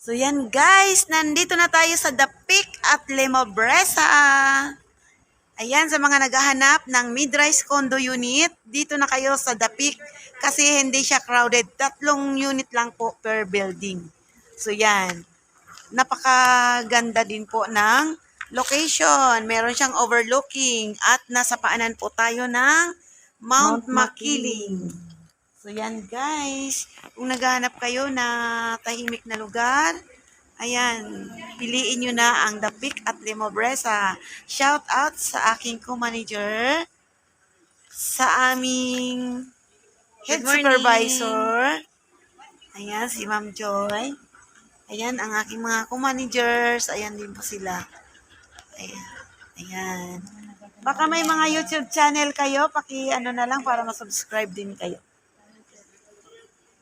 So yan guys, nandito na tayo sa The Peak at Lemobresa. Ayan, sa mga naghahanap ng mid-rise condo unit, dito na kayo sa The Peak kasi hindi siya crowded. 3 unit lang po per building. So yan, napakaganda din po ng location. Meron siyang overlooking at nasa paanan po tayo ng Mount Makiling. So yan guys, kung naghahanap kayo na tahimik na lugar, ayan, piliin nyo na ang The Peak at Lemobresa. Shout out sa aking co-manager, sa aming head supervisor. Ayan, si Ma'am Joy. Ayan, ang aking mga co-managers. Ayan din po sila. Ayan. Ayan. Baka may mga YouTube channel kayo, ano na lang para masubscribe din kayo.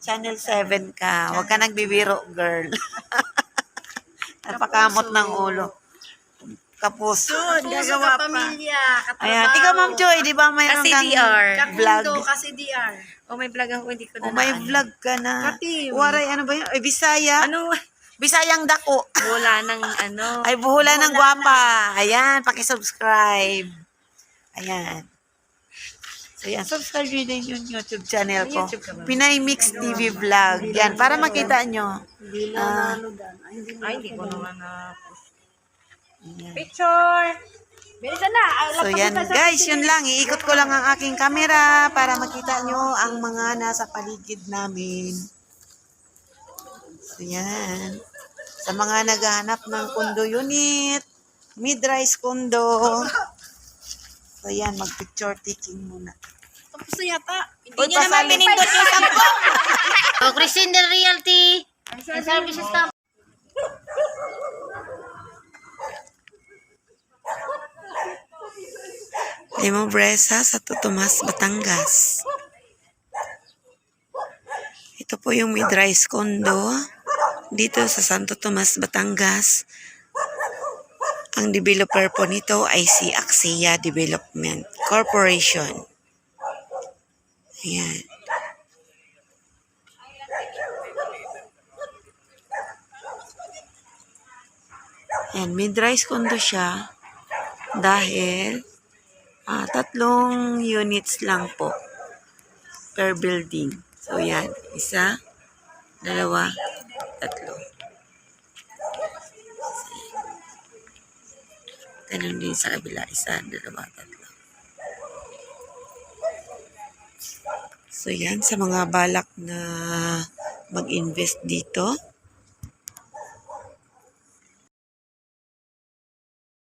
Channel 7 ka. Huwag ka nagbibiro, girl. Napakamot ng ulo. Kapuso. Gagawa pa. Pamilya, Ayan. Ikaw, Ma'am Joy, di ba mayroon kang vlog? Kasi DR. O may vlog ako, hindi ko na May vlog ka na. Katim. Waray, ano ba yun? Ay, Bisaya. Ano? Bisayang dako. Wala nang ano. Ay, buhula ng gwapa. Ayan, pakisubscribe. Ayan. So, yan. Subscribe nyo din yung YouTube channel ko. Pinay Mix TV Vlog. Yan, para makita nyo. Ay, hindi ko naman na. Ayan. Picture! Bilisan na. So, yan guys. Yun lang. Iikot ko lang ang aking camera para makita nyo ang mga nasa paligid namin. So, yan. Sa mga naghahanap ng condo unit, mid-rise condo. So, yan. Mag-picture taking muna. Tapos na yata. Uy, pasali. Pinindot yung sampo! O, Christine Realty! Ang services na. Lemobresa sa Tomas, Batangas. Ito po yung mid-rise condo dito sa Santo Tomas, Batangas. Ang developer po nito ay si Axia Development Corporation. Ayan. Ayan, mid-rise condo siya dahil 3 units lang po per building. So, yan. 1, 2, 3. Ganun din sa kabila. 1, 2, 3. So, yan. Sa mga balak na mag-invest dito,